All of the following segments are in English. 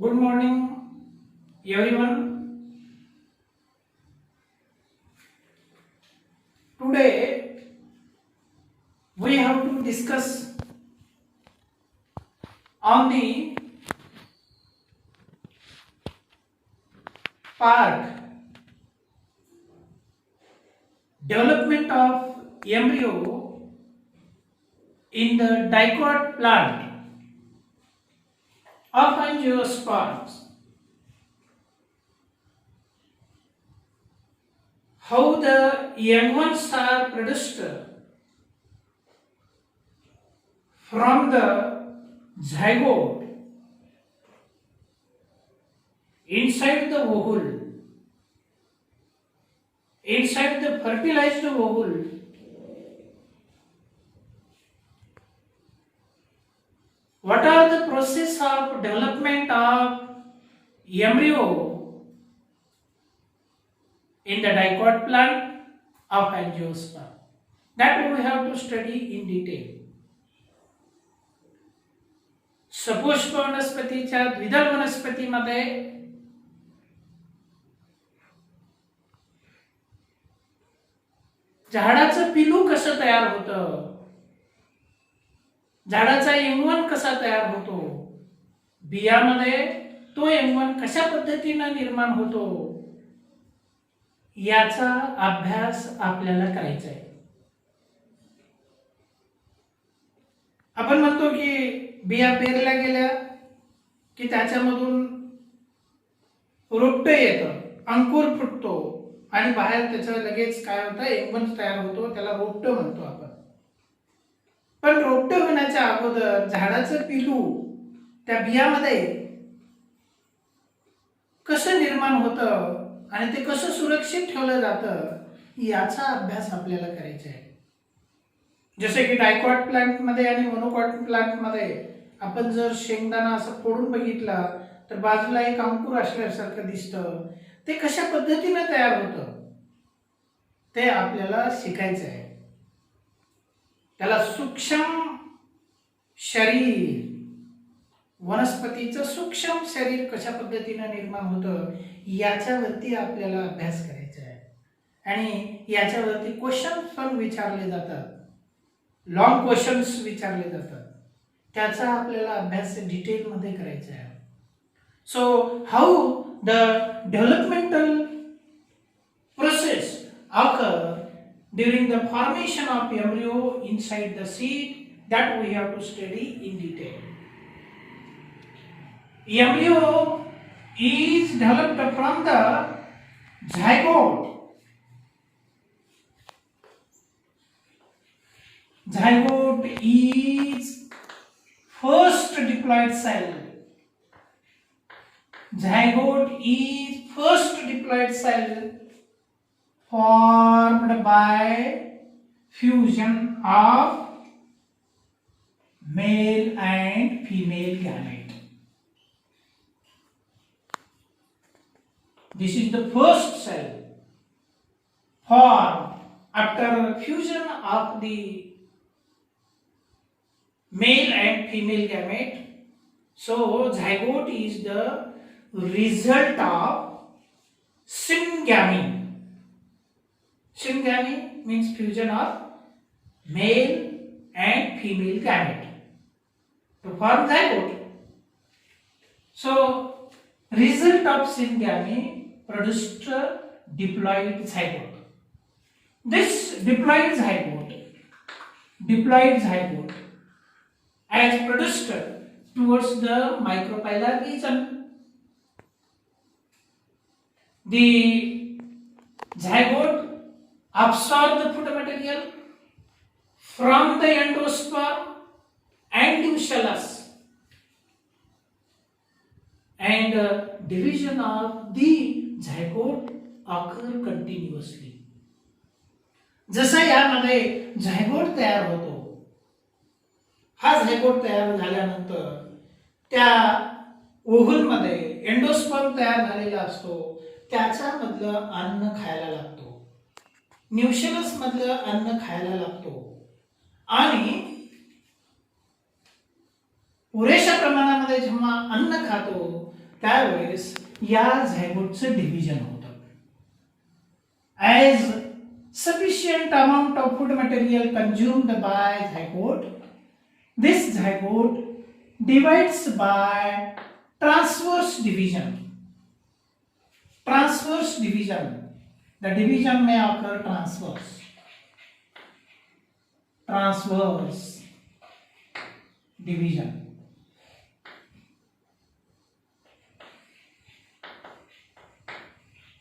Good morning, everyone. Today we have to discuss on the part development of embryo in the dicot plant of angiosperms. How the young ones are produced from the zygote inside the ovule, inside the fertilized ovule. What are the process of development of embryo in the dicot plant of angiosperm? That we have to study in detail. सपुष्प वनस्पतीच्या द्विदल वनस्पतीमध्ये झाडाचं पिलू कसं तयार होतं, झाडाचा यंगवन कसा तयार होतो, बियामध्ये तो यंगवन कशा पद्धतीने निर्माण होतो याचा अभ्यास आपल्याला करायचा आहे. आपण म्हणतो की बिया पेरल्या गेल्या की त्याच्यामधून रोपटे येतं, अंकुर फुटतो आणि बाहेर त्याचं लगेच काय होतं, यंगवन तयार होतो, त्याला रोपटं म्हणतो आपण. पण रोपटं होण्याच्या अगोदर झाडाचं पिलू त्या बियामध्ये कसं निर्माण होतं आणि ते कसं सुरक्षित ठेवलं जातं याचा अभ्यास आपल्याला करायचा आहे. जसे की डायकॉट प्लांट मध्ये आणि मोनोकॉट प्लांट मध्ये आपण जर शेंगदाणा असं फोडून बघितला तर बाजूला एक अंकुर असल्यासारखं दिसतं. ते कशा पद्धतीने तयार होतं ते आपल्याला शिकायचं आहे. त्याला सूक्ष्म शरीर, वनस्पतीचं सूक्ष्म शरीर कशा पद्धतीने निर्माण होतं याच्यावरती आपल्याला अभ्यास करायचा आहे. आणि याच्यावरती क्वेश्चन पण विचारले जातात, लॉंग क्वेश्चन्स विचारले जातात. त्याचा आपल्याला अभ्यास डिटेल मध्ये करायचा आहे. So how the developmental process occur during the formation of embryo inside the seed, that we have to study in detail. Embryo is developed from the zygote. Zygote is first diploid cell. Zygote is first diploid cell formed by fusion of male and female gamete. This is the first cell formed after fusion of the male and female gamete. So zygote is the result of syngamy. Syngamy means fusion of male and female gamete to form zygote. So result of syngamy produced diploid zygote. This diploid zygote as produced towards the micropylar region. The zygote absorb the food material from the endosperm and nucellus, and division of the zygote occur continuously. जसं यामध्ये zygote तयार होतो, हा zygote तयार झाल्यानंतर त्या oval मध्ये endosperm तयार झालेला असतो, त्याच्या मधलं अन्न खायला लागतो, न्यूशेलस मधलं अन्न खायला लागतो आणि पुरेशा प्रमाणामध्ये जेव्हा अन्न खातो त्यावेळेस या झायगोटचं डिव्हिजन होतं. As sufficient amount of food material consumed by zygote, this zygote divides by transverse division. Transverse division. The division may occur transverse. Transverse division.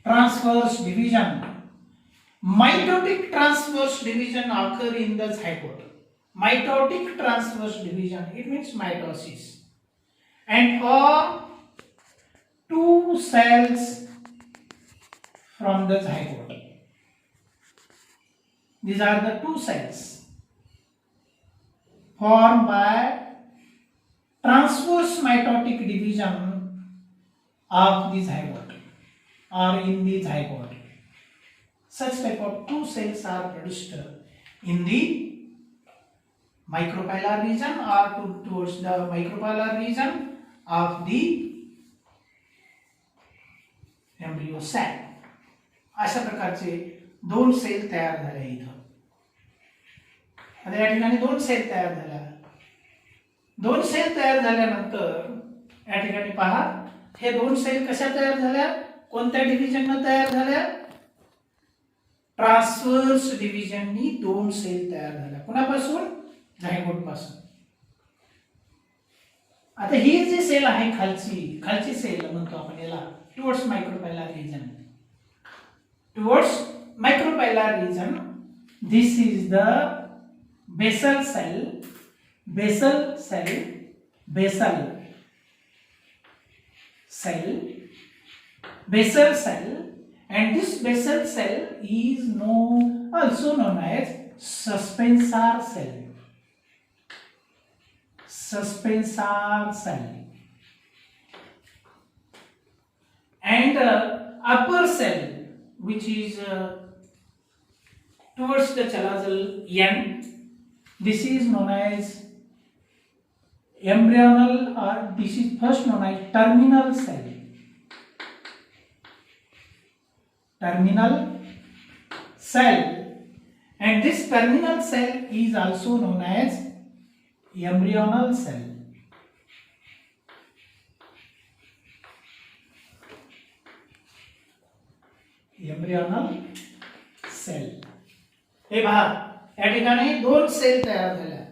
Transverse division. Mitotic transverse division occur in the zygote. Mitotic transverse division, it means mitosis, and form two cells from the zygote. These are the two cells formed by transverse mitotic division of the zygote or in the zygote. Such type of two cells are produced in the micropylar region or towards the micropylar region of the embryo sac. अशा प्रकारचे दोन cell तयार झाले इथं. आता या ठिकाणी दोन सेल तयार झाल्या. दोन सेल तयार झाल्यानंतर या ठिकाणी पहा, हे दोन सेल कशा तयार झाल्या, कोणत्या डिव्हिजनने तयार झाल्या? ट्रान्सवर्स डिव्हिजननी दोन सेल तयार झाल्या. कुणापासून? झायगोट पासून. आता ही जी सेल आहे खालची सेल म्हणतो आपण याला, towards micropylar region. Towards micropylar region, this is the basal cell, basal cell, basal cell, basal cell, and this basal cell is also known as suspensor cell. Suspensor cell. And upper cell, which is towards the chalazal end, this is known as embryonal, or this is first known as terminal cell. Terminal cell, and this terminal cell is also known as embryonal cell. Embryonal cell. हे पहा, या ठिकाणी दोन cell तयार झाल्या.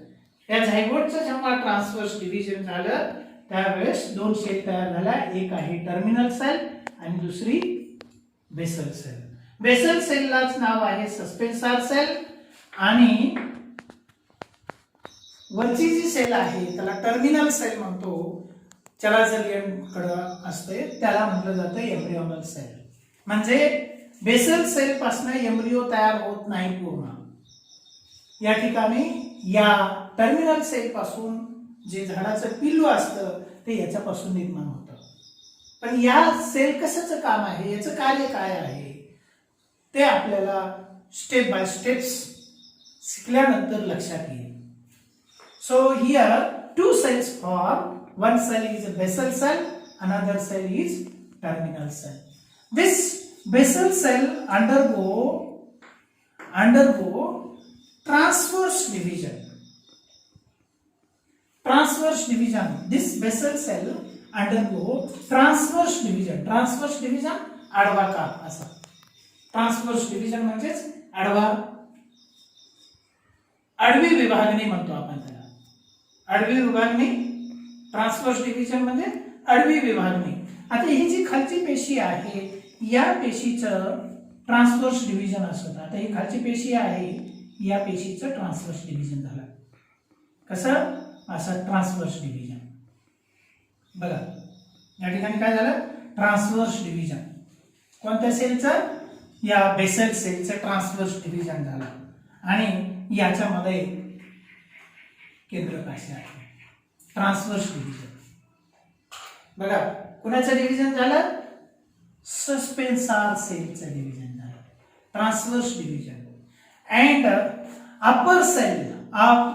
या झायगोटचं जेव्हा transverse division झालं त्यावेळेस दोन सेल तयार झाल्या. एक आहे टर्मिनल सेल आणि दुसरी बेसल सेल. बेसल सेललाच नाव आहे सस्पेन्सर सेल, आणि वरची जी सेल आहे त्याला टर्मिनल सेल म्हणतो. चलाझलियन कडं असते त्याला म्हटलं जातं एम्ब्रियोनल सेल. म्हणजे बेसल सेल पासून एम्ब्रियो तयार होत नाही पूर्ण. या ठिकाणी या टर्मिनल सेल पासून जे झाडाचं पिल्लू असतं ते याच्यापासून निर्माण होतं. पण या सेल कशाचं काम आहे, याचं कार्य काय आहे, ते आपल्याला स्टेप बाय स्टेप्स शिकल्यानंतर लक्षात येईल. So here two cells form. One cell is a basal cell, another cell is terminal cell. This basal cell undergo transverse division. Transverse division. This basal cell undergo transverse division. Transverse division आडवा काप असा. Transverse division म्हणजेच आडवी विभागणी म्हणतो आपण त्याला. आडवी विभागणी, ट्रान्सवर्स डिव्हिजन म्हणजे आडवी विभागणी. आता ही जी खालची पेशी आहे या पेशीचं ट्रान्सवर्स डिव्हिजन असतं. आता ही खालची पेशी आहे, या पेशीचं ट्रान्सवर्स डिव्हिजन झालं. कसं? असं ट्रान्सवर्स डिव्हिजन. बघा या ठिकाणी काय झालं? Transverse division. कोणत्या सेलचं? या बेसल सेलचं ट्रान्सवर्स डिव्हिजन झालं. आणि याच्यामध्ये केंद्रकाशी आहे. Transverse division. बघा कुणाचं डिव्हिजन झालं? सस्पेन्सर सेलचं डिव्हिजन झालं. Transverse division. And upper cell of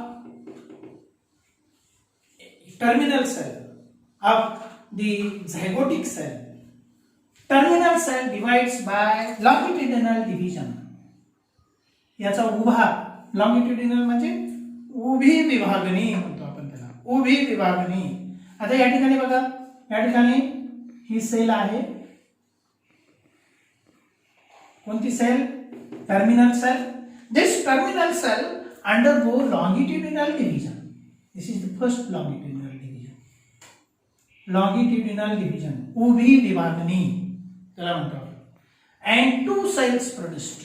terminal cell of the zygotic cell. Terminal cell divides by longitudinal division. याचा उभा लॉन्गिट्युडिनल म्हणजे उभी विभागणी म्हणतो आपण त्याला, उभी विभागणी. आता या ठिकाणी बघा, या ठिकाणी ही सेल आहे. कोणती cell? Terminal cell. This terminal cell undergo longitudinal division. This is the first longitudinal division. Longitudinal division, उभी विभागणी त्याला म्हणतो आपण. And two cells produced.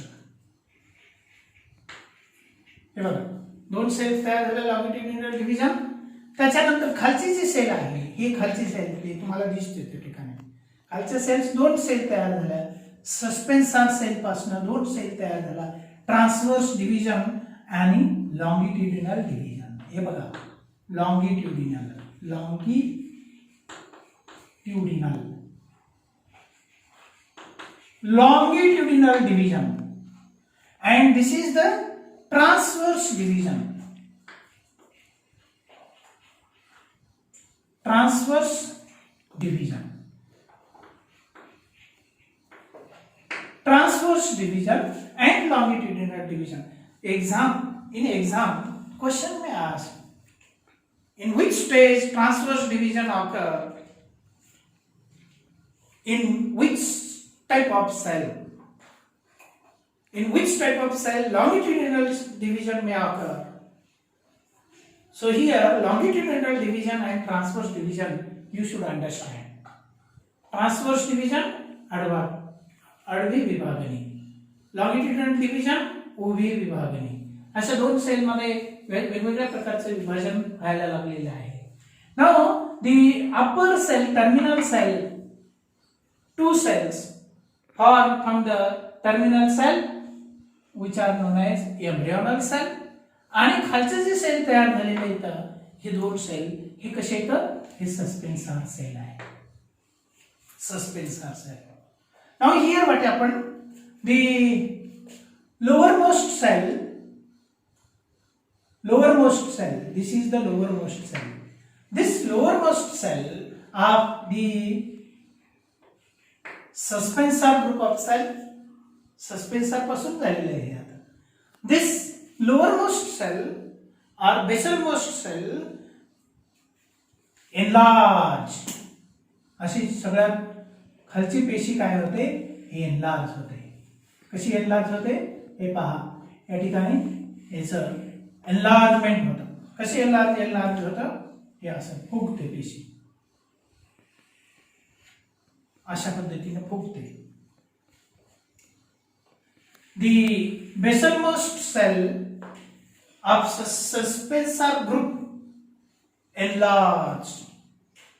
हे बघा, दोन सेल्स तयार झाले लॉन्गिट्युडिनल डिव्हिजन. त्याच्यानंतर खालची जी सेल आहे, ही खालची सेल तुम्हाला दिसते त्या ठिकाणी. खालच्या सेल्स दोन सेल तयार झाल्या. सस्पेन्सर सेल पासून दोन सेल तयार झाला. ट्रान्सव्हर्स डिव्हिजन आणि लॉन्गिट्युडिनल डिव्हिजन. हे बघा, longitudinal division, and this is the transverse division. Transverse division and longitudinal division. In exam question may ask, in which stage transverse division occur, in which type of cell, in which type of cell longitudinal division may occur. So here longitudinal division and transverse division you should understand. Transverse division आडवी विभागणी, longitudinal division उभी विभागणी. अशा दोन cell मध्ये वेगवेगळ्या प्रकारचे विभाजन व्हायला लागलेले आहे. Now the upper cell, terminal cell, two cells form from the terminal cell which are known as embryonal cell. आणि खालचे जे सेल तयार झालेले आहेत हे दोन सेल, हे कसे आहेत? हे सस्पेन्सर सेल आहे. Suspensor cell. Now here what happened? The lowermost cell, this is the lowermost cell. This lowermost cell of the suspensor group of cell, suspensor पासून झालेले आहे. आता this lowermost cell or basalmost cell enlarge. अशी सगळ्यात खालची पेशी काय होते? हे एनलार्ज होते. कशी एनलार्ज होते? हे पहा, या ठिकाणी याचं एनलार्जमेंट होतं. कशी एनलार्ज होतं? हे असं फुगते पेशी, अशा पद्धतीने फुगते. The basalmost cell of suspensor group enlarged.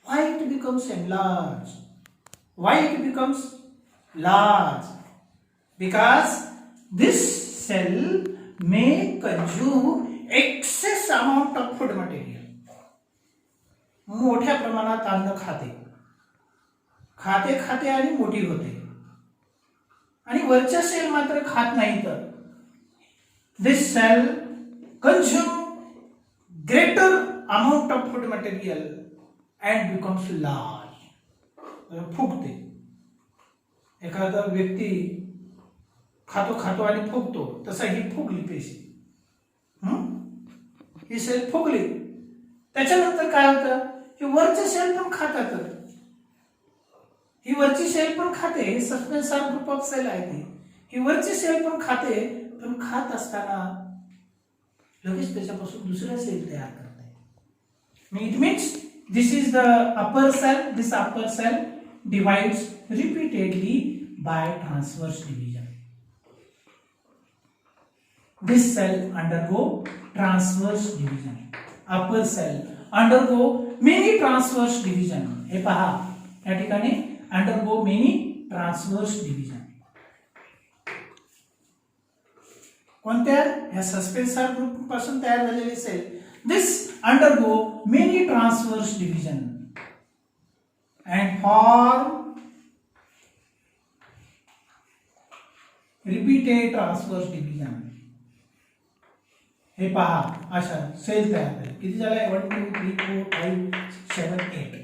Why it becomes enlarged? Why it becomes large? Because this cell may consume excess amount of food material. मोठ्या प्रमाणात अन्न खाते आणि मोठी होते. आणि वरच्या सेल मात्र खात नाही. तर this cell consume greater amount of food material and becomes large. फुगते. एखादा व्यक्ती खातो आणि फुगतो, तसा ही फुगली पेशी. ही सेल फुगली. त्याच्यानंतर काय होतं? ही वरची सेल पण खातात. ही वरची सेल पण खाते. हे सस्पेन्सर ग्रुप ऑफ सेल आहे. ही वरची सेल पण खाते, पण खात असताना लगेच त्याच्यापासून दुसऱ्या सेल तयार करते. It means this is the upper cell. This upper cell divides repeatedly by transverse division. This cell undergo transverse division. Upper cell undergo many transverse division. हे पहा, या ठिकाणी undergo many transverse division. कोणत्या? या suspensor group पासून तयार झालेले cell. This undergo many transverse division and form repeated transverse division. हे पहा, अशा सेल तयार झाले. किती झाले? 1 2 3 4 5 6 7 8.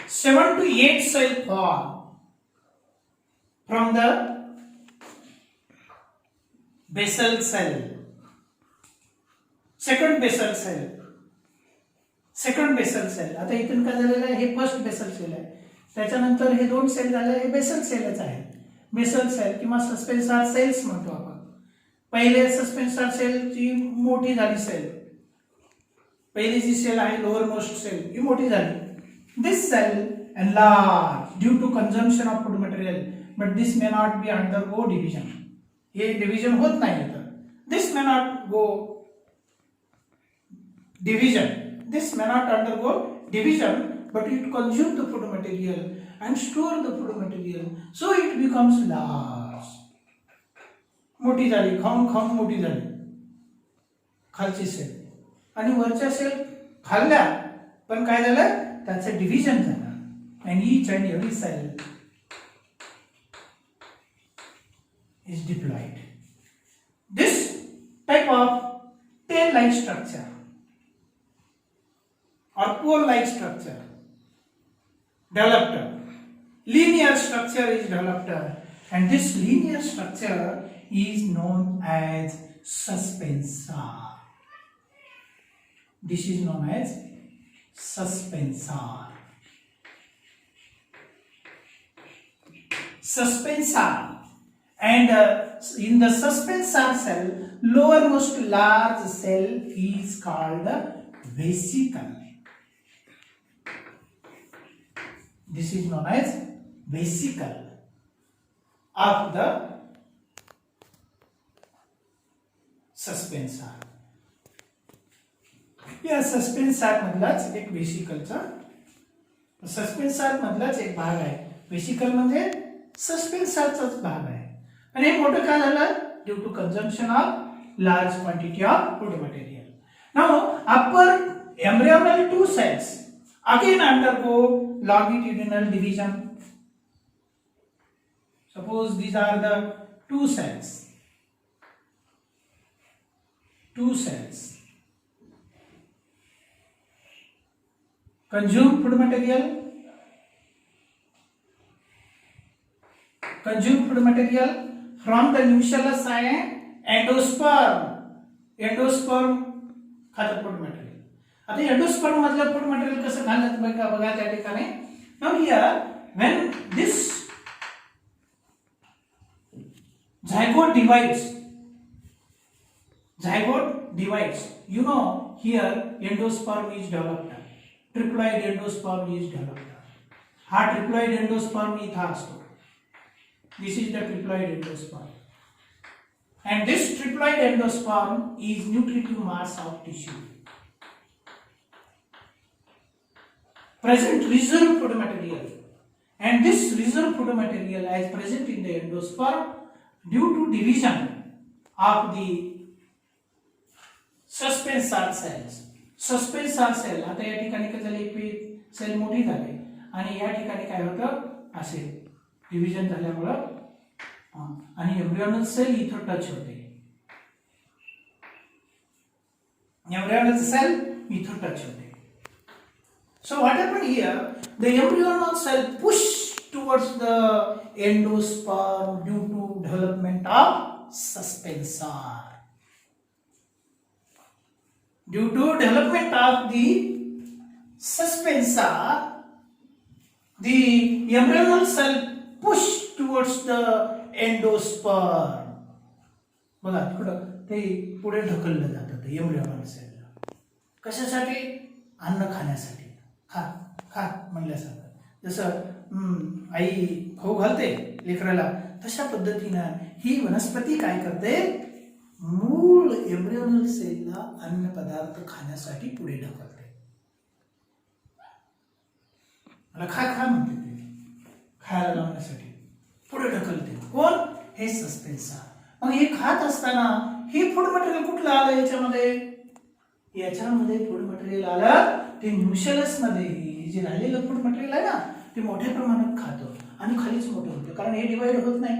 7 to 8 cell form from the basal cell. Second basal cell आता इथून काय झालेलं आहे, हे फर्स्ट बेसल सेल आहे, त्याच्यानंतर हे 2 सेल झाले, हे बेसल सेलच आहे. बेसल सेल किंवा सस्पेन्सार सेल्स म्हणतो आपण. पहिले सस्पेन्सार सेलची मोठी झाली सेल, पहिली जी सेल आहे लोअर मोस्ट सेल ही मोठी झाली. This cell enlarge due to consumption of food material but this may not be undergo division. हे डिव्हिजन होत नाही तर this may not go division. This may not undergo division, but it consumes the food material and store the food material, so it becomes large. मोठी झाली, खाऊन मोठी झाली खालची सेल, आणि वरच्या सेल खाल्ल्या पण काय झालं, त्याचं डिव्हिजन झालं. and each and every cell is diploid. This type of tail-like structure or pole-like structure developed. Linear structure is developed, and this linear structure is known as suspensor. This is known as suspensor. Suspensor, and in the suspensor cell, lowermost large cell is called vesicle. This is known as vesicle of the suspensor. या suspensor मधलाच एक वेसिकलचा, suspensor मधलाच एक भाग आहे. Vesicle म्हणजे सस्पेन्सरचाच भाग आहे. आणि हे मोठं काय झालं, due to consumption of large quantity of food material. Now upper embryonal 2 cells again undergo longitudinal division. Suppose these are the 2 cells. Consume food material from the nucellus and endosperm. खातं food material. आता endosperm मधलं food material कसं खाल्लं बघा त्या ठिकाणी. Now here when this zygote divides, you know, here endosperm is developed, triploid endosperm is developed. हा triploid endosperm इथं असतो. This is the triploid endosperm, and this triploid endosperm is nutritive mass of tissue. Present reserve food material, and this reserve food material is present in the endosperm due to division of the suspensor cells. Suspensor cell आता या ठिकाणी काय झाले, एक cell मोठी झाली आणि या ठिकाणी काय होतं, असे डिव्हिजन झाल्यामुळं आणि एम्ब्रियोनल सेल इथं टच होते. एम्ब्रियोनल सेल इथं टच होते. So what happened here? The embryonal cell pushed towards the endosperm due to development of suspensor. Due to development of the suspensor, the embryonal cell pushed towards the endosperm. बघा तिकडं ते पुढे ढकललं जातं ते embryonal सेलला. कशासाठी? अन्न खाण्यासाठी. खा म्हणल्यासारखं. जसं आई खाऊ घालते लेकराला, तशा पद्धतीनं ही वनस्पती काय करते, मूळ एम्ब्रियोनल सेलला अन्न पदार्थ खाण्यासाठी पुढे ढकलते. मला खा म्हणते, ते खायला लावण्यासाठी पुढे ढकलते. कोण? हे सस्पेन्सर. मग हे खात असताना हे फूड मटेरियल कुठलं आलं याच्यामध्ये फूड मटेरियल आलं ते न्यूशेलस मध्ये जे राहिलेलं फूड मटेरियल आहे ना, ते मोठ्या प्रमाणात खातं आणि खालीच मोठं होतं, कारण हे डिवाइड होत नाही,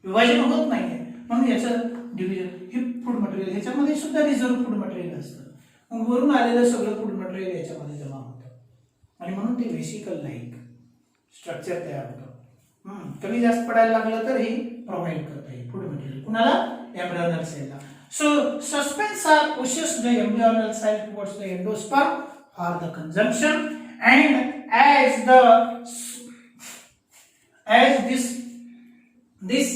विभाजन होत नाहीये. म्हणून याचं डिव्हिजन, हे फूड मटेरियल ह्याच्यामध्ये सुद्धा रिझर्व फूड मटेरियल असतं. मग वरून आलेलं सगळं फूड मटेरियल याच्यामध्ये जमा होतं. आणि म्हणून ते वेसिकल लाईक स्ट्रक्चर तयार होतं. कमी जास्त पडायला लागलं तर ही प्रोव्हाइड करता येईल फूड मटेरियल कुणाला, एम्ब्रियोनल सेलला. So suspensor pushes the embryonal cell towards the endosperm for the consumption, and as this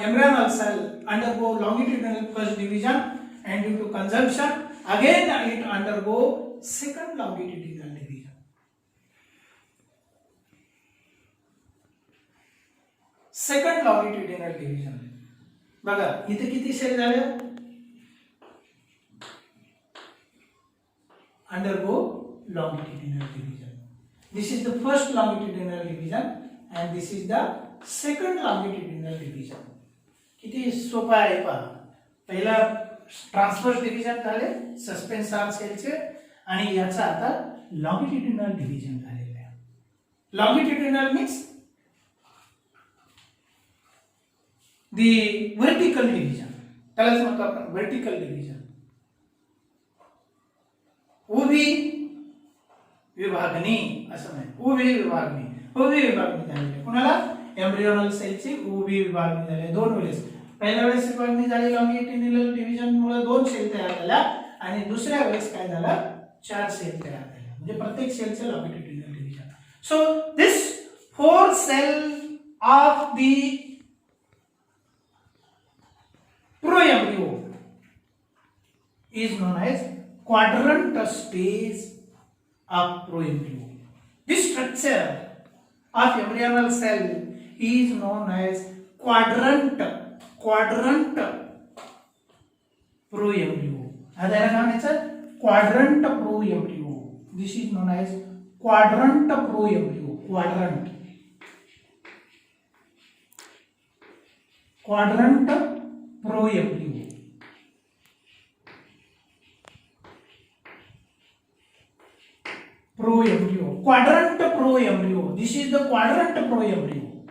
embryonal cell undergo longitudinal first division, and due to consumption again it undergo second longitudinal division. Second longitudinal division. बघा इथे किती cell झाले, undergo longitudinal division. This is the first longitudinal division and this is the second longitudinal division. किती सोपा आहे पहा. पहिला transverse division झाले suspensor सेलचे आणि याचा आता लॉंगिट्युडिनल डिव्हिजन झालेलं आहे. लॉंगिट्युडिनल मीन्स the vertical division, त्यालाच म्हणतो आपण vertical division. उभी विभागणी असं म्हणतो. उभी विभागणी झाली कुणाला, एम्ब्रियोनल सेलची उभी विभागणी झाली दोन वेळेस. पहिल्या वेळेस विभागणी झाली लॉंगिट्युडिनल डिव्हिजन मुळे 2 सेल तयार झाल्या आणि दुसऱ्या वेळेस काय झालं 4 सेल तयार झाल्या, म्हणजे प्रत्येक सेलचं longitudinal division. So this 4 cell of the proembryo is known as quadrant stage of proembryo. This structure of embryonal cell is known as quadrant proembryo. Other name is quadrant proembryo. This is known as quadrant proembryo. Quadrant proembryo. Quadrant proembryo. This is the quadrant proembryo.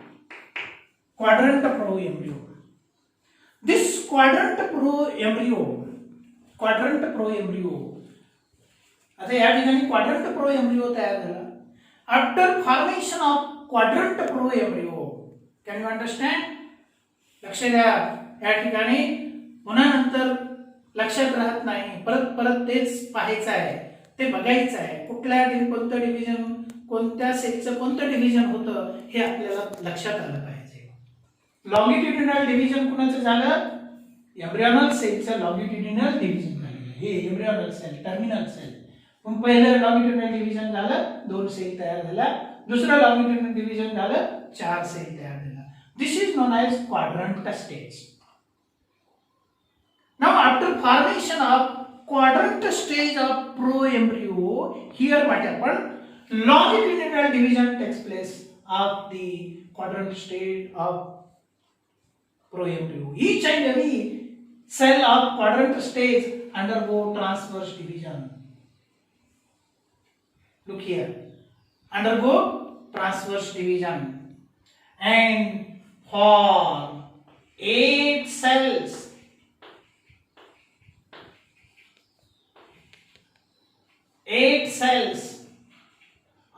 This quadrant proembryo. आता या ठिकाणी quadrant proembryo तयार झाला. After formation of quadrant proembryo, can you understand? लक्ष द्या, या ठिकाणी पुन्हा नंतर लक्षात राहत नाही, परत तेच पाहायचं आहे, ते बघायचं आहे. कोणतं डिव्हिजन, कोणत्या सेलचं कोणतं डिव्हिजन होतं हे आपल्याला लक्षात आलं पाहिजे. लॉंगिट्युडिनल डिव्हिजन कुणाचं झालं, एम्ब्रियोनल सेलचं लॉंगिट्युडिनल डिव्हिजन झालं. हे एम्ब्रियोनल सेल, टर्मिनल सेल. पण पहिलं लॉंगिट्युडिनल डिव्हिजन झालं 2 सेल तयार झाला, दुसरं लॉंगिट्युडिनल डिव्हिजन झालं 4 सेल तयार झाला. This is known as quadrant stage. Now after formation of quadrant stage of proembryo, here what happened, longitudinal division takes place of the quadrant stage of proembryo. Each and every cell of quadrant stage undergo transverse division. Look here, undergo transverse division, and for 8 cells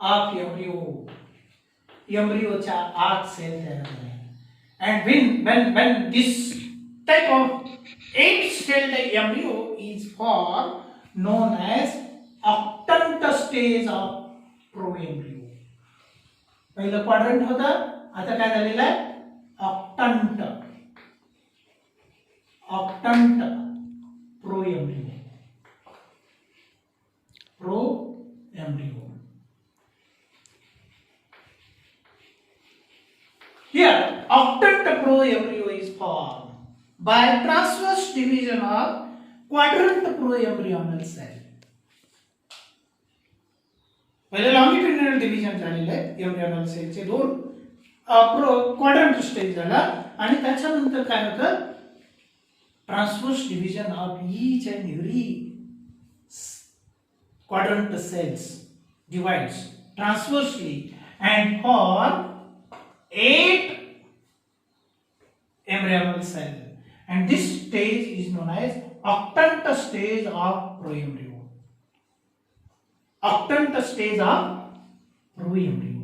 of embryoच्या 8 cell तयार झाले. And when this type of 8-celled embryo is formed, known as octant stage of proembryo. पहिलं quadrant होतं, आता काय झालेलं आहे octant proembryo. Here octant proembryo is formed by transverse division of quadrant proembryonal cell. पहिले लॉंगिट्युडिनल division झालेलं आहे embryonal सेलचे 2 quadrant stage झाला आणि त्याच्यानंतर काय होतं, transverse division of each and every quadrant cells divides transversely, and for 8 embryonal cell, and this stage is known as octant stage of proembryo. Octant stage of proembryo.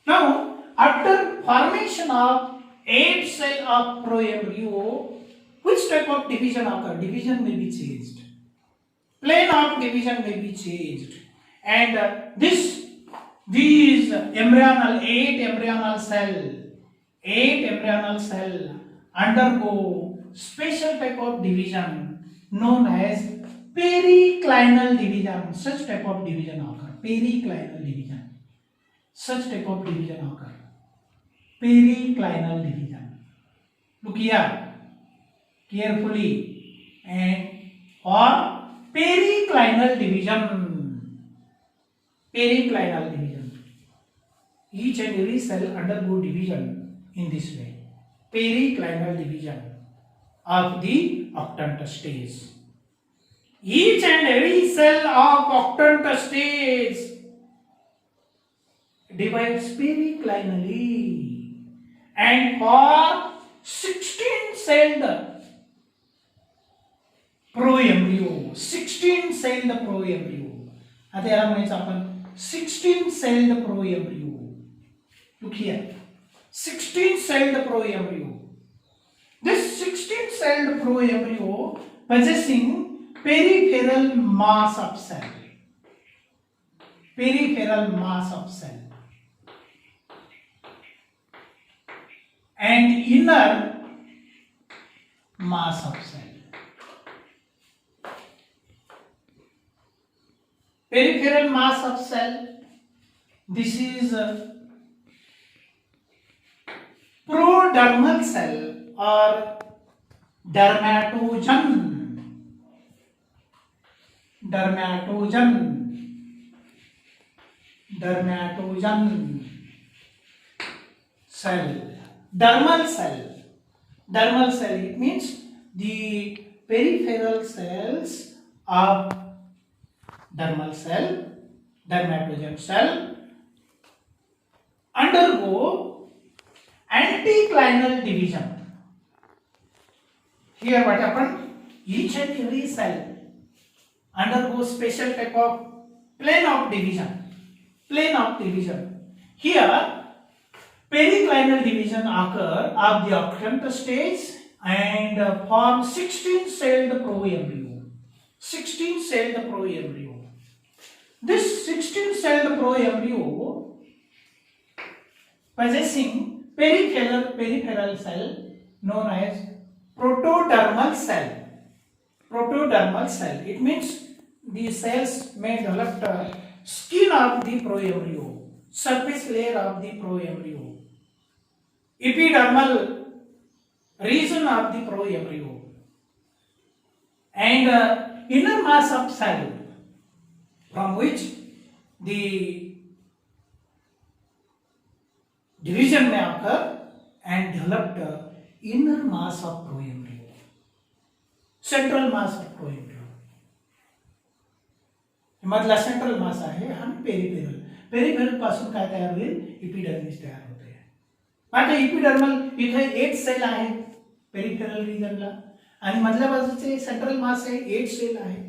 Now, after formation of 8 cell of proembryo, which type of division occur? Division may be changed. Plane of division may be changed, and these embryonal 8 embryonal cell undergo special type of division known as periclinal division. Such type of division occur. Periclinal division. Such type of division occur. Periclinal division. Look here carefully, and or periclinal division. Periclinal division. Each and every cell undergo division in this way. Periclinal division of the octant stage. Each and every cell of octant stage divides periclinally, and for 16-celled proembryo, 16-celled proembryo, आता याला म्हणायचं आपण 16-celled proembryo. Look here, 16-celled proembryo. This 16-celled proembryo possessing peripheral mass of cell. Peripheral mass of cell and inner mass of cell. Peripheral mass of cell, this is prodermal cell or dermatogen. Dermatogen cell. Dermal cell, it means the peripheral cells of dermal cell, dermatogen cell undergo anticlinal division. Here what happened? Each and every cell undergo special type of plane of division. Here periclinal division occur of the octant stage and form 16-celled proembryo. 16-celled proembryo. This 16-celled proembryo possessing peripheral cell known as protodermal cell. Protodermal cell. It means the cells may develop the skin of the proembryo, surface layer of the proembryo, epidermal region of the proembryo, and inner mass of cell from which the division may occur and develop the inner mass of proembryo, central mass of proembryo. मधला central मास आहे आणि peripheral पासून काय तयार होईल? Epidermis तयार होते. आता इपिडर्मल इथे 8 सेल आहेत पेरिफेरल रिजनला आणि मधल्या बाजूचे सेंट्रल मास आहे 8 सेल आहे.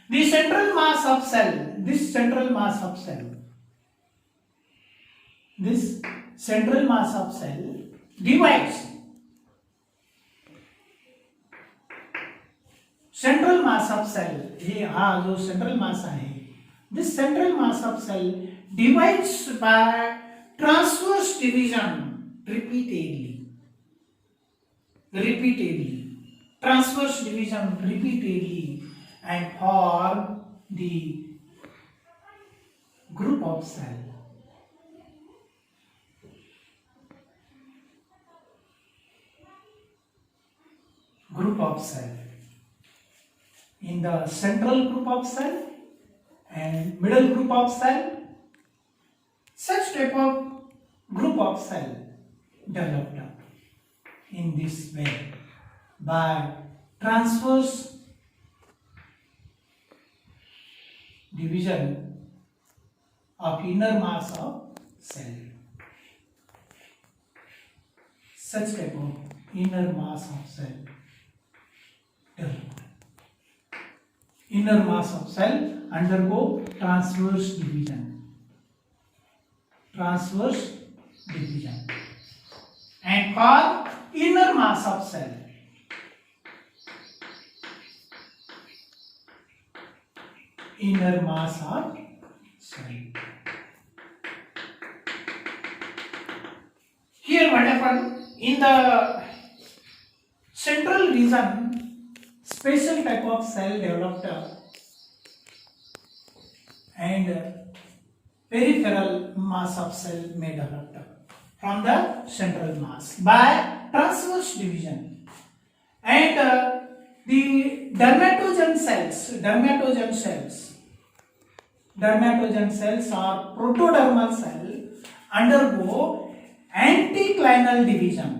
The central mass of cell, this central mass of cell divides. Central mass of cell, ये हा जो central mass आहे, this central mass of cell divides by transverse division repeatedly. Transverse division repeatedly and form the group of cell. In the central group of cell and middle group of cell, such type of group of cell developed in this way by transverse division of inner mass of cell. Such type of inner mass of cell developed. Inner mass of cell undergo transverse division. transverse division. And for inner mass of cell, inner mass of cell. Here what happened? In the central region, special type of cell developed and peripheral mass of cell may develop from the central mass by transverse division. And the dermatogen cells or protodermal cell undergo anticlinal division.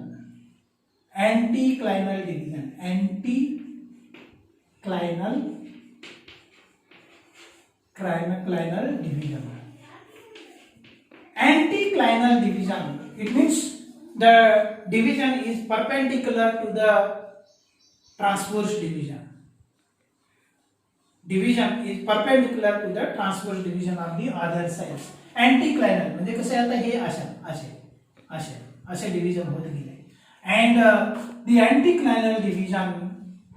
Anticlinal division. Anticlinal division. It means the division is perpendicular to the transverse division. Division is perpendicular to the transverse division of the other cells. Anticlinal म्हणजे कसे आता हे असे division होत गेले. And the anticlinal division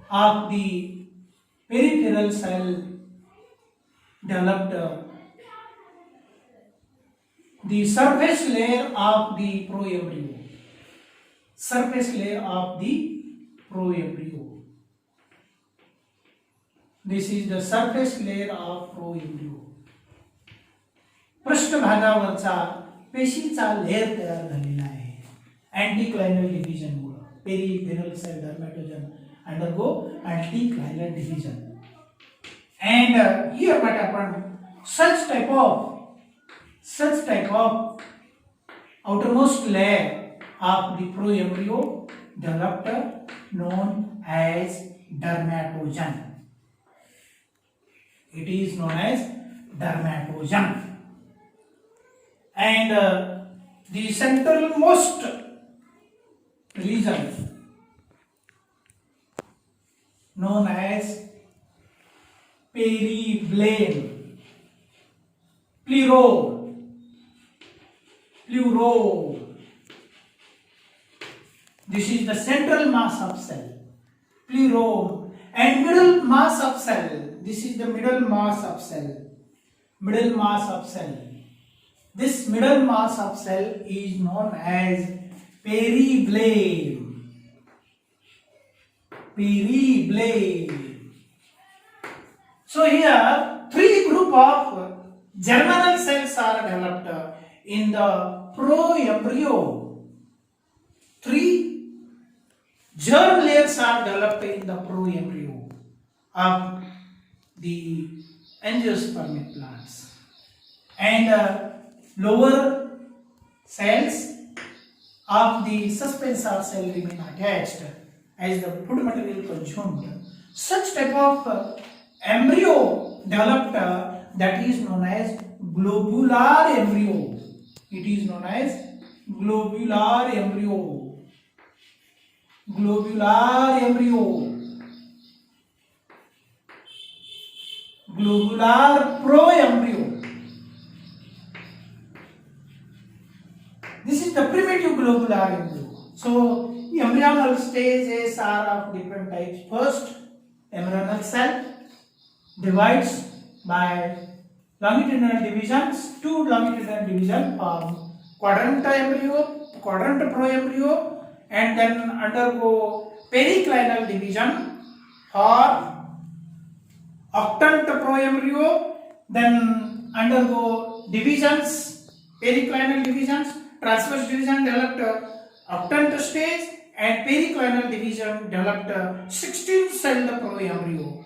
of the peripheral cell developed the surface layer of the proembryo. This is the surface layer of proembryo. पृष्ठभागावरचा पेशीचा layer तयार झालेला आहे अँटीक्लायनल डिव्हिजन मुळे. Peripheral cell dermatogen undergo anticlinal division. And here what happened? Such type of outermost layer of the proembryo developed known as dermatogen. It is known as dermatogen. And the centralmost region known as periblain, pleurole. This is the central mass of cell, pleurole. And middle mass of cell, this is the middle mass of cell. This middle mass of cell is known as periblain. So here three group of germinal cells are developed in the proembryo. Three germ layers are developed in the proembryo of the angiospermic plants. And lower cells of the suspensor cell remain attached as the food material consumed. Such type of embryo developed that is known as globular embryo. It is known as globular embryo. Globular proembryo. This is the primitive globular embryo. So embryonal stages are of different types. First, embryonal cell divides by longitudinal divisions. Two longitudinal divisions form quadrant proembryo, and then undergo periclinal division or octant proembryo, then undergo divisions, periclinal divisions, transverse division developed octant stage, and periclinal division developed 16-celled proembryo.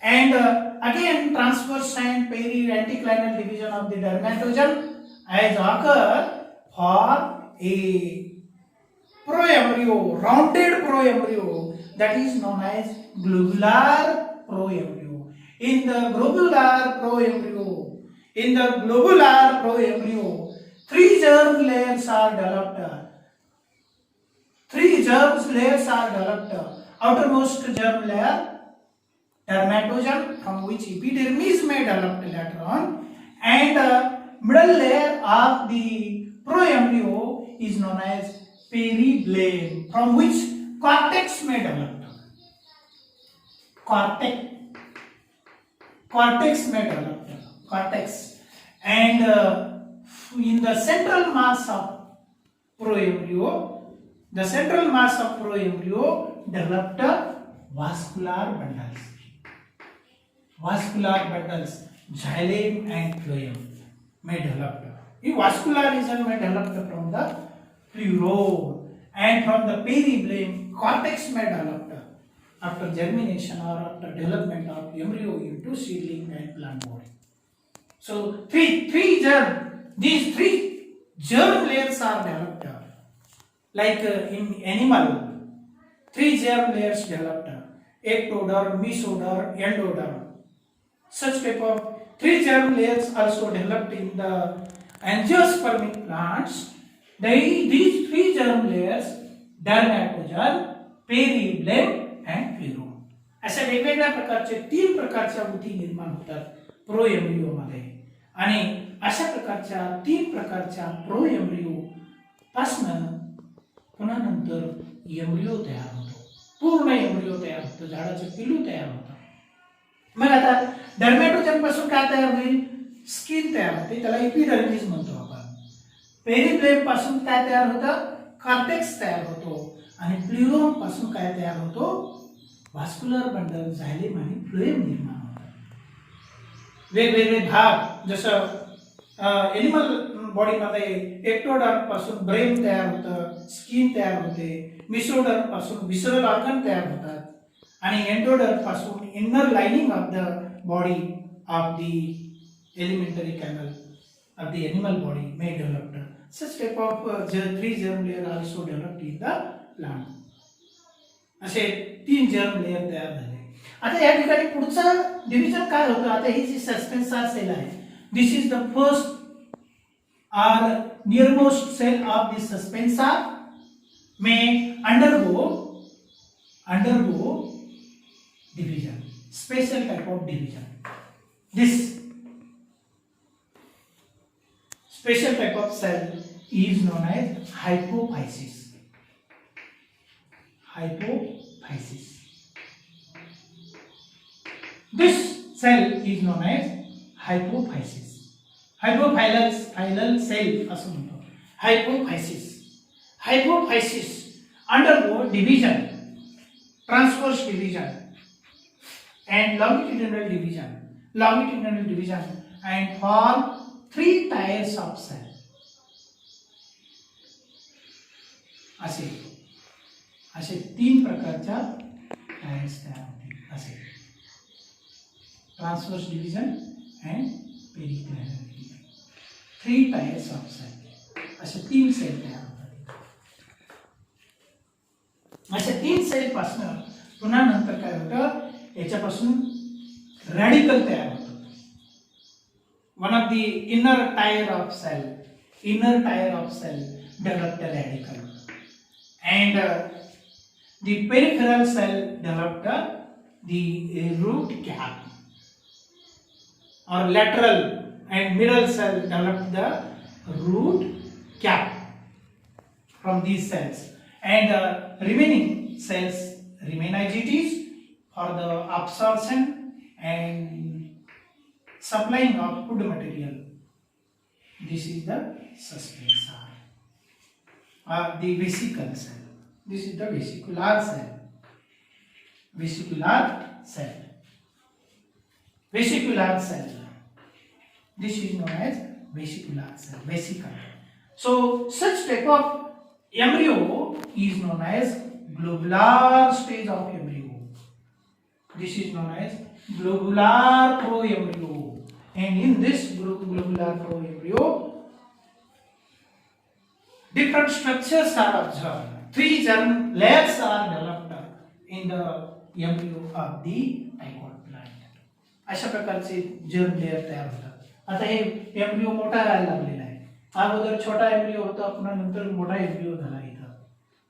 And again transverse and anticlinal division of the dermatogen has occurred for a proembryo, rounded proembryo, that is known as globular proembryo. In the globular proembryo, three germ layers are developed. Outermost germ layer, dermatogen, from which epidermis may develop later on, and middle layer of the proembryo is known as peribleum, from which cortex may develop. Cortex may develop. And in the central mass of proembryo, developed vascular bundles, xylem and phloem may develop. The vascular region may develop from the pleurome, and from the peribleum cortex may develop after germination or after development of embryo into seedling and plant body. So these three germ layers are developed, like in animal, 3 germ layers developed: ectoderm, mesoderm, endoderm. Such type of 3 germ layers also developed in the angiospermic plants. These 3 germ layers, dermatogen, peribleum and phloem, अशा वेगवेगळ्या प्रकारचे 3 प्रकारच्या ऊती निर्माण होतात प्रोएम्ब्रियो मध्ये. आणि अशा प्रकारच्या 3 प्रकारच्या प्रोएम्ब्रियो पासून पुन्हा नंतर एम्ब्रियो तयार होतो, पूर्ण एम्ब्रियो तयार होतो, झाडाचं पिलू तयार होतं. मग आता डर्मॅटोजन पासून काय तयार होईल? स्किन तयार होते, त्याला एपिडर्मिस म्हणतो आपण. पेरिब्लेम पासून काय तयार होतं? कॉर्टेक्स तयार होतो. आणि प्ल्युरोम पासून काय तयार होतो? व्हास्क्युलर बंडल, झायलेम आणि फ्लोएम निर्माण होतात. वेगवेगळे भाग, जसं एनिमल बॉडी मध्ये एक्टोडर्म पासून ब्रेन तयार होतं, स्किन तयार होते, मिसोडर्म पासून विसरल ऑर्गन तयार होतात, आणि एंडोडर्म पासून inner lining of the body of the elementary canal of the animal body may develop. Such type of 3 germ layer also developed in the plant. असे 3 germ layer तयार झाले. आता या ठिकाणी पुढचं डिव्हिजन काय होतं? आता ही जी सस्पेन्सर सेल आहे, this is the first or nearmost cell of the suspensor may undergo division, special type of division. This special type of cell is known as hypophysis. This cell is known as hypophysis. Hypophilal cell असं म्हणतो. Hypophysis undergo division, transverse division and longitudinal division and form 3 tiers of cell. असे 3 प्रकारच्या tyres तयार होतील. असे transverse division and periclinal division, 3 tiers of cell, असे 3 cell तयार होतात. अशा 3 सेल पासून पुन्हा नंतर काय होतं? याच्यापासून रॅडिकल तयार होतं. One of the inner tier of cell developed a radical, and the peripheral cell developed the root cap, or lateral and middle cell developed the root cap from these cells, and remaining cells remain as it is for the absorption and supplying of food material. This is the suspensor or the vesicle cell. This is the vesicular cell. This is known as vesicular cell, vesicle. So such type of embryo is known as globular stage of embryo. This is known as globular proembryo. And in this globular proembryo, different structures are observed. 3 germ layers are developed in the embryo of the dicot plant. अशा प्रकारचे germ layer तयार होतात. आता हे embryo मोठा व्हायला लागलेला आहे. अगोदर छोटा एम्ब्रियो होता, पुन्हा नंतर मोठा एम्ब्रियो झाला. इथं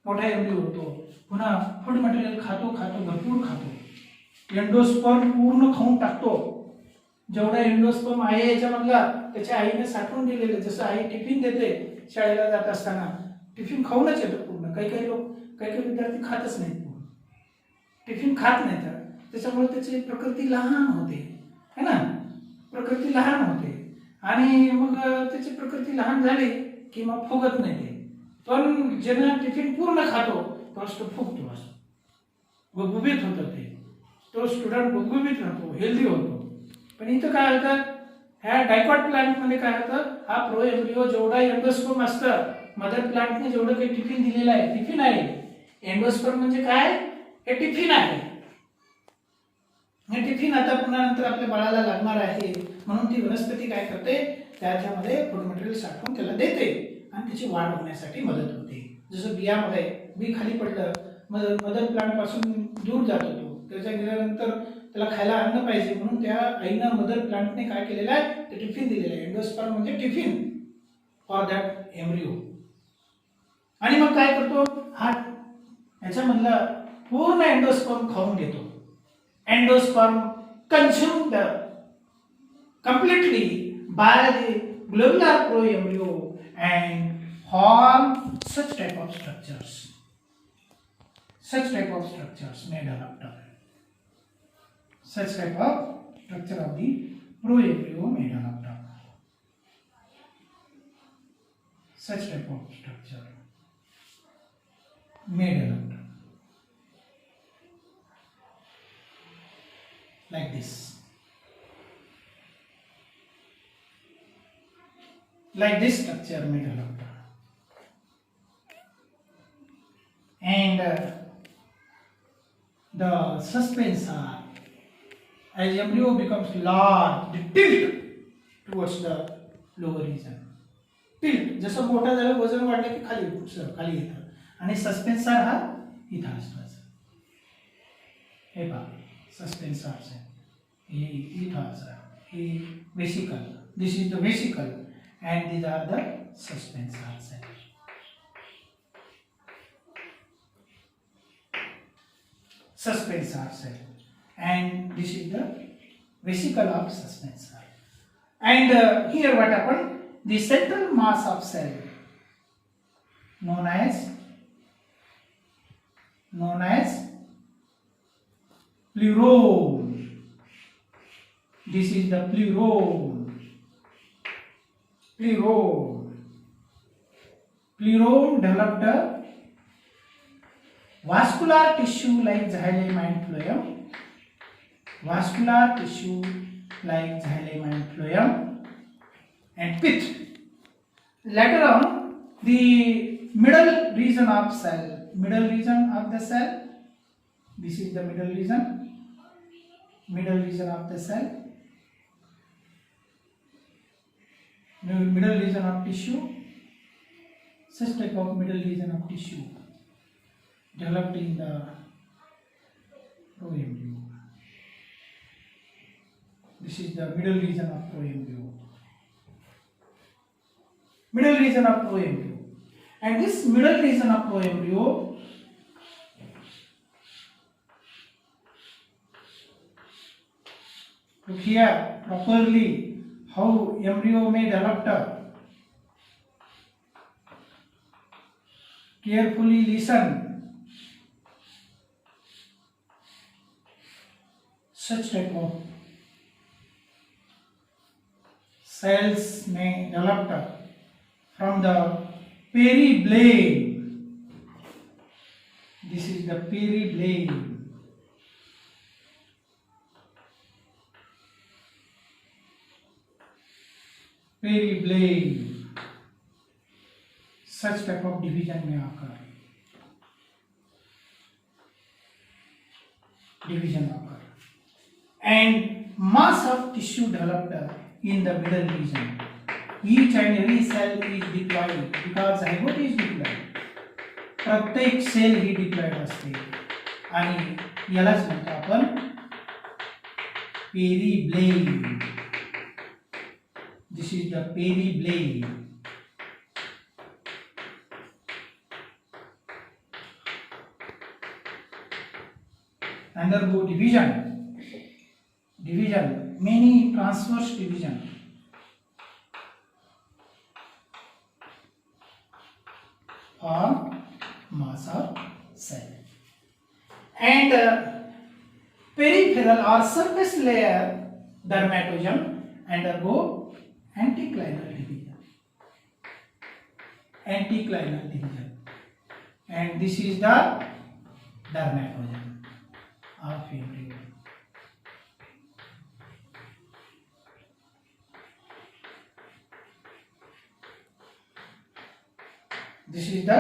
मोठा एम्ब्रियो होतो, पुन्हा फूड मटेरियल खातो, भरपूर खातो, एंडोस्पर्म पूर्ण खाऊन टाकतो. जेवढा एंडोस्पर्म आहे याच्यामधला त्याच्या आईने साठवून दिलेले. जसं आई टिफिन देते शाळेला जात असताना, टिफिन खाऊनच येतो पूर्ण. काही काही लोक, काही काही विद्यार्थी खातच नाहीत पूर्ण, टिफिन खात नाहीत. त्याच्यामुळे त्याची प्रकृती लहान होते, है ना, प्रकृती लहान होते. आणि मग त्याची प्रकृती लहान झाली की मग फुगत नाही ते. पण ज्यांना टिफिन पूर्ण खातो तोच तो फुगतो, असं गुबगुबीत होतं ते. तो स्टुडंट गुबगुबीत राहतो, हेल्दी होतो. पण इथं काय होतं, ह्या डायकॉट प्लांटमध्ये काय होतं, हा प्रो एम्ब्रिओ जेवढा एंडोस्पर्म असतं, मदर प्लांटने जेवढं काही टिफिन दिलेलं आहे, टिफिन आहे. एंडोस्पर्म म्हणजे काय, हे टिफिन आहे. हे टिफिन आता पुन्हा नंतर आपल्या बाळाला लागणार आहे, म्हणून ती वनस्पती काय करते, त्याच्यामध्ये फूड मटेरियल साठवून त्याला देते आणि त्याची वाढ होण्यासाठी मदत होते. जसं बियामध्ये बी खाली पडलं, मदर प्लांट पासून दूर जात होतो, त्याच्या गेल्यानंतर त्याला खायला अन्न पाहिजे, म्हणून त्या आईनं मदर प्लांटने काय केलेलं आहे, ते टिफिन दिलेलं आहे. एंडोस्पर्म म्हणजे टिफिन फॉर दॅट एम्ब्रिओ. आणि मग काय करतो, हा याच्यामधला पूर्ण एंडोस्पर्म खाऊन घेतो. Endosperm consumed completely by the globular proembryo and form such type of structures. Such type of structures may develop. Such type of structure of the proembryo may develop. Such type of structure may develop. Like this. Like this structure may develop. And the suspensor, as embryo becomes large, they tilt towards the lower region. Tilt, जसं मोठा झालं वजन वाढलं की खाली येतं. आणि suspensor हा इथं असतो. हे पहा, suspensors है, he vesicle, this is the vesicle and these are the suspensors. Suspensors and this is the vesicle of suspensor. And here what happened, the central mass of cell known as plerome. This is the plerome. Plerome developed a vascular tissue like xylem and phloem. Vascular tissue like xylem and phloem and pith. Later on, the middle region of the cell. This is the middle region of the cell, middle region of tissue. Such type of middle region of tissue developed in the proembryo. This is the middle region of proembryo. And this middle region of proembryo to hear properly how embryo may develop. Carefully listen. Such type of cells may develop from the periblade. This is the periblade. Such type of division may occur. And mass of tissue developed in the middle region. Each and every cell is diploid because zygote is diploid. प्रत्येक cell ही diploid असते आणि यालाच म्हणतो आपण पेरीब्लेड. This is the periblade. Undergo division many transverse division form mass of cell, and peripheral or surface layer dermatosome undergo anticlinal division, and this is the dermatosome of embryo. This is the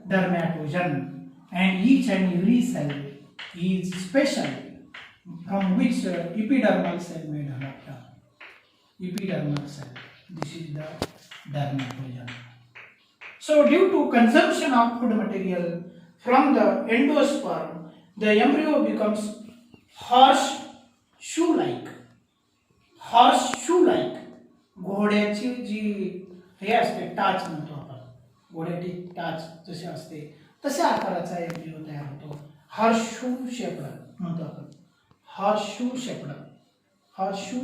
dermatosome, and each and every cell is special, from which epidermal cell may develop. Epidermal cell. This is the dermatosome. So, due to consumption of food material from the endosperm, the embryo becomes horseshoe-like. Horseshoe-like. घोड्याची जी हे असते, टाच म्हणतो आपण, घोड्याची टाच जशी असते तशा आकाराचा embryo तयार होतो. हॉर्सशू शेप्ड म्हणतो आपण. Horseshoe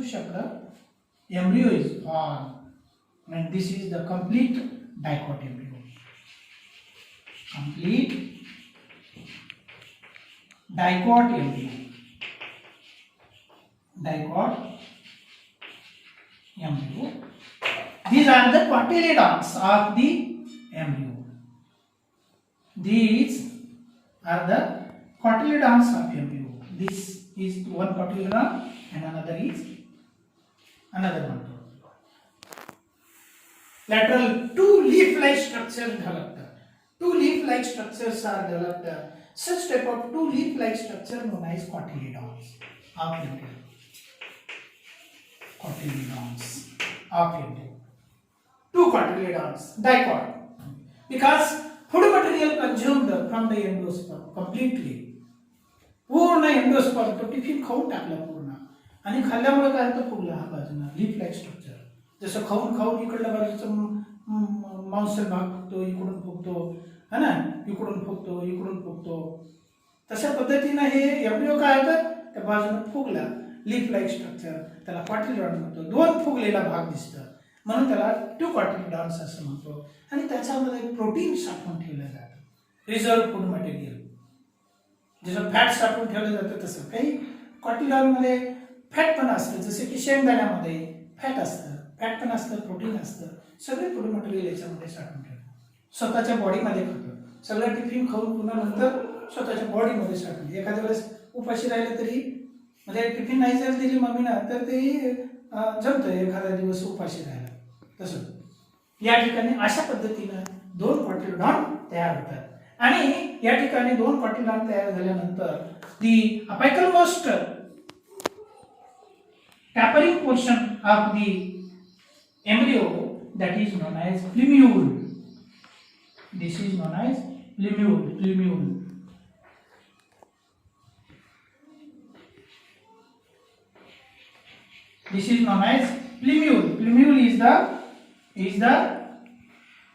shaped embryo is formed, and this is the complete dicot embryo. Complete dicot embryo. Dicot embryo. These are the cotyledons of the embryo. These are the cotyledons of embryo. This is one cotyledon and another is another one. Lateral two leaf-like structures developed. Two leaf-like structures are developed. Such type of two leaf-like structure known as cotyledons of embryo. Cotyledons of embryo. Two cotyledons, dicot. Because food material consumed from the endosperm completely. पूर्ण endosperm तो tiffin खाऊन टाकला पूर्ण, आणि खाल्ल्यामुळे काय होतं, फुगला हा बाजूला लीफ लाईक स्ट्रक्चर. जसं खाऊन इकडल्या बाजूचं मांसल भाग फुगतो, इकडून फुगतो, है ना, इकडून फुगतो. तशा पद्धतीनं हे एम्ब्रियो काय होतं, त्या बाजूने फुगला लीफ लाईक स्ट्रक्चर, त्याला कॉटिलिडॉन म्हणतो. दोन फुगलेला भाग दिसतं म्हणून त्याला टू कॉटिलिडॉन्स असं म्हणतो. आणि त्याच्यामध्ये प्रोटीन साठवून ठेवलं जातं, रिझर्व्ह फूड मटेरियल. जसं फॅट साठवून ठेवलं जातं तसं काही कॉटिलिडॉनमध्ये फॅट पण असतं, जसे की शेंगदाण्यामध्ये फॅट असतं, प्रोटीन असतं. सगळे फूड मटेरियल याच्यामध्ये साठवून ठेवतं, स्वतःच्या बॉडीमध्ये खातं. सगळं टिफिन खाऊन पुन्हा नंतर स्वतःच्या बॉडीमध्ये साठवून. एखाद्या वेळेस उपाशी राहिलं तरी, म्हणजे टिफिन नाही जर दिली मम्मीनं तर ते जमतं एखादा दिवस उपाशी राहिला. तसं या ठिकाणी अशा पद्धतीनं दोन कॉटिलिडॉन तयार होतात. आणि या ठिकाणी दोन कॉटिलिडॉन तयार झाल्यानंतर the apical most tapering portion of the embryo, that is known as plumule. This is known as plumule. This is known as plumule. Plumule is the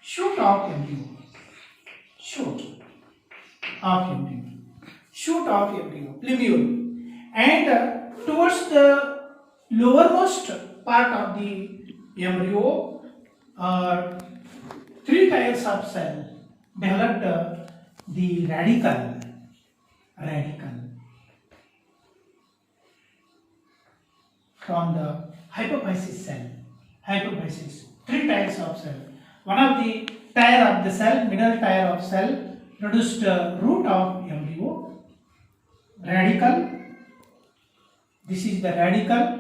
shoot of embryo. Shoot of embryo. Plumule. And towards the lowermost part of the embryo, three tiers of cell developed the radicle from the hypophysis cell. Three tiers of cell. One of the tier of the cell, middle tier of cell, produced root of embryo, radicle. This is the radicle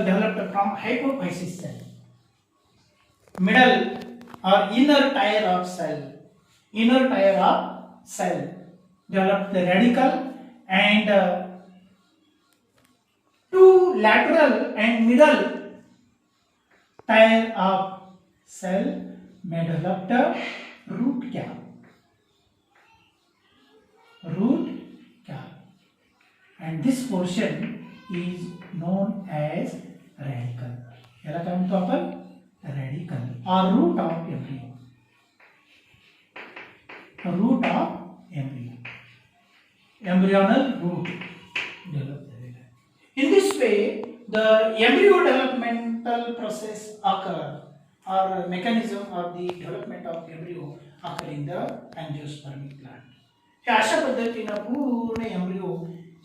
developed from hypophysis cell. Middle or inner tier of cell developed the radicle, and two lateral and middle tier of cell may develop the root cap. And this portion is known as radicle. याला काय म्हणतो आपण? Radicle or root of embryo. Embryonal root develop झालेला आहे. In this way the embryo developmental process occur or mechanism of the development of embryo occur in the angiospermic plant. हे अशा पद्धतीनं पूर्ण embryo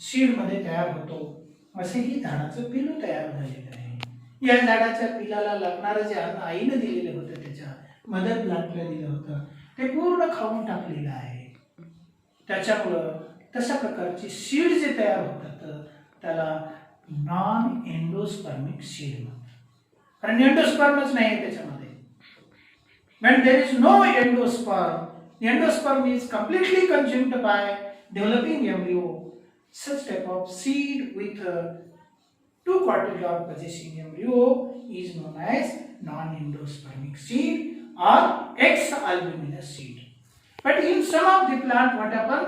seed मध्ये तयार होतो. असे ही झाडाचं पिलू तयार झालेलं आहे. या झाडाच्या पिलाला लागणारं जे अन्न आईनं दिलेलं होतं, त्याच्या मदर प्लांटला दिलं होतं, ते पूर्ण खाऊन टाकलेलं आहे. त्याच्यामुळं तशा प्रकारची सीड जे तयार होतात त्याला नॉन एंडोस्पर्मिक सीड म्हणतात. कारण एंडोस्पर्मच नाही आहे त्याच्यामध्ये. When there is no endosperm, the endosperm is completely consumed by developing embryo. Such type of seed with two cotyledon possessing embryo is known as non-endospermic seed or X-albuminous seed. But in some of the plant, what happen?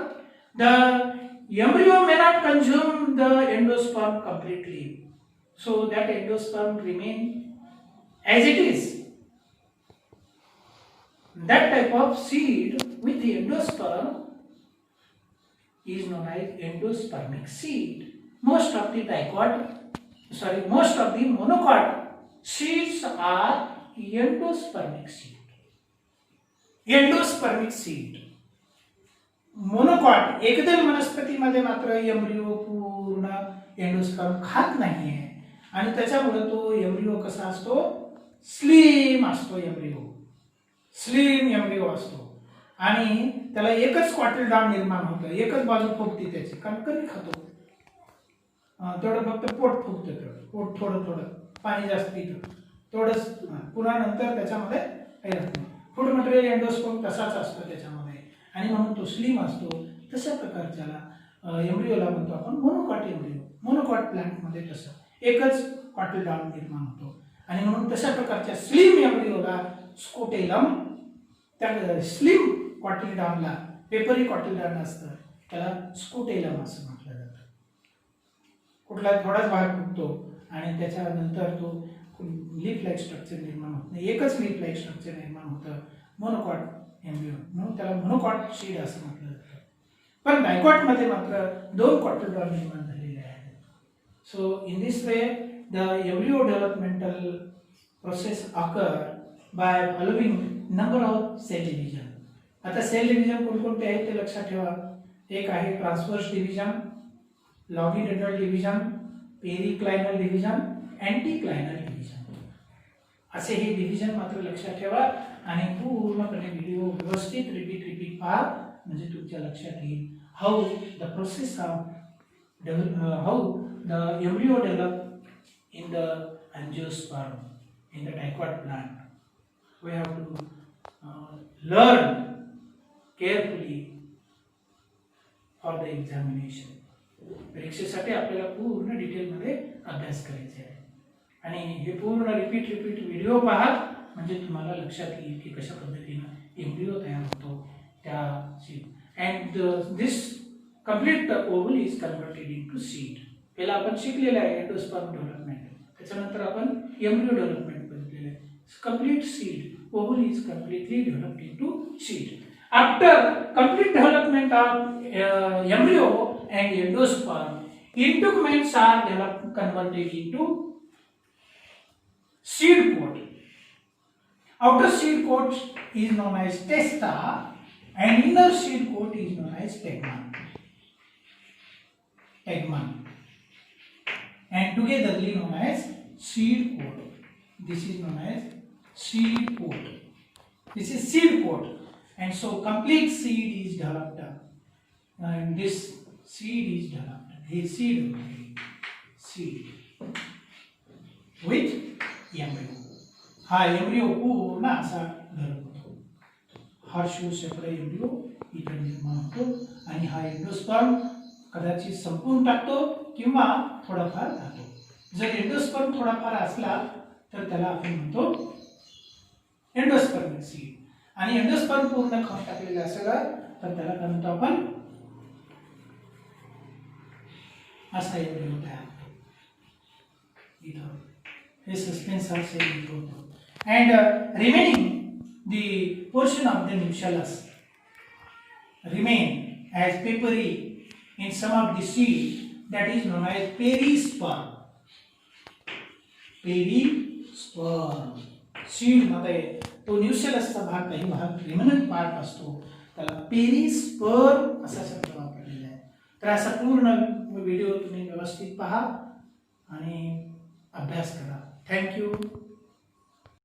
The embryo may not consume the endosperm completely, so that endosperm remain as it is. That type of seed with the endosperm is known as endospermic seed. Most of the monocot seeds are endospermic seed. Endospermic seed monocot एकदल वनस्पतीमध्ये मात्र embryo पूर्ण endosperm खात नाहीये आणि त्याच्यामुळे तो embryo कसा असतो, स्लिम असतो. स्लिम एम्ब्रियो असतो आणि त्याला एकच कॉटिलडॉन निर्माण होतं, एकच बाजू फुगते त्याची, कारण कमी खातो, तेवढं फक्त पोट फुगतं, पोट थोडं थोडं पाणी जास्त पितं थोडंच, पुन्हा नंतर त्याच्यामध्ये काही राहत नाही. फूड मटेरियल एंडोस्पर्म तसाच असतो त्याच्यामध्ये आणि म्हणून तो स्लिम असतो. तशा प्रकारच्याला एम्ब्रियोला म्हणतो आपण मोनोकॉट एम्ब्रियो. मोनोकॉट प्लांटमध्ये तसं एकच कॉटिलडॉन निर्माण होतो आणि म्हणून तशा प्रकारच्या स्लिम एम्ब्रियोला स्कोटेलम, त्या स्लिम कॉटिलडॉनला पेपरी कॉटिलडॉन असतं त्याला स्कोटेलम असं म्हटलं जातं. कुठला थोडाच भाग फुगतो आणि त्याच्यानंतर तो लीफ लाईक स्ट्रक्चर निर्माण होत नाही, एकच लीफ लाईक स्ट्रक्चर निर्माण होतं मोनोकॉट एम्ब्रियो, म्हणून त्याला मोनोकॉट सीड असं म्हटलं जातं. पण डायकॉटमध्ये मात्र दोन कॉटिलडॉन निर्माण झालेले आहेत. So in this way the embryo developmental process occur by following number of cell division. आता सेल डिव्हिजन कोणकोणते आहेत ते लक्षात ठेवा. एक आहे transverse division, longitudinal division, periclinal division, anticlinal division, असे हे डिव्हिजन मात्र लक्षात ठेवा आणि पूर्णपणे व्हिडिओ व्यवस्थित रिपीट पहा, म्हणजे तुमच्या लक्षात येईल how the process of how the embryo develop in the angiosperm in the dicot plant. We have to learn carefully for the examination. परीक्षेसाठी आपल्याला पूर्ण डिटेलमध्ये अभ्यास करायचा आहे आणि हे पूर्ण रिपीट व्हिडिओ पहा, म्हणजे तुम्हाला लक्षात येईल की कशा पद्धतीने एम्ब्रियो तयार होतो त्याची. And this complete oval is converted into seed. पहिला आपण शिकलेलं आहे एंडोस्पर्म डेव्हलपमेंट, त्याच्यानंतर आपण एम्ब्रियो डेव्हलपमेंट बघितलेलं आहे. Complete seed oval is completely developed into seed. After complete development of embryo and endosperm, integuments are developed, converted into seed coat. Outer seed coat is known as testa and inner seed coat is known as tegmen. And togetherly known as seed coat. This is known as seed coat. This is seed coat, and so complete seed is developed, and this seed is developed. He seed with embryo. हा embryo पूर्ण असा होतो. हा शू separate embryo इथे निर्माण होतो आणि हा एंडोस्पर्म कदाचित संपून टाकतो किंवा थोडाफार राहतो. जर एंडोस्पर्म थोडाफार असला तर त्याला आपण म्हणतो एंडोस्पर्मिक सीड, आणि एंडोस्पर्म पूर्ण खाऊन टाकलेला असेल तर त्याला काय म्हणतो आपण असा एम्ब्रियो तयार होतो. इथं हे सस्पेन्स हा सेल इथं होतो. And remaining the portion of the nucellus remain as papery in some of the seed that is known as perisperm. Perisperm seed मध्ये तो न्यूसेलसचा भाग काही भाग रिमनंट पार्ट असतो त्याला पेरिस्पर्म असा शब्द वापरलेला आहे. तर असा पूर्ण व्हिडिओ तुम्ही व्यवस्थित पहा आणि अभ्यास करा. थँक्यू.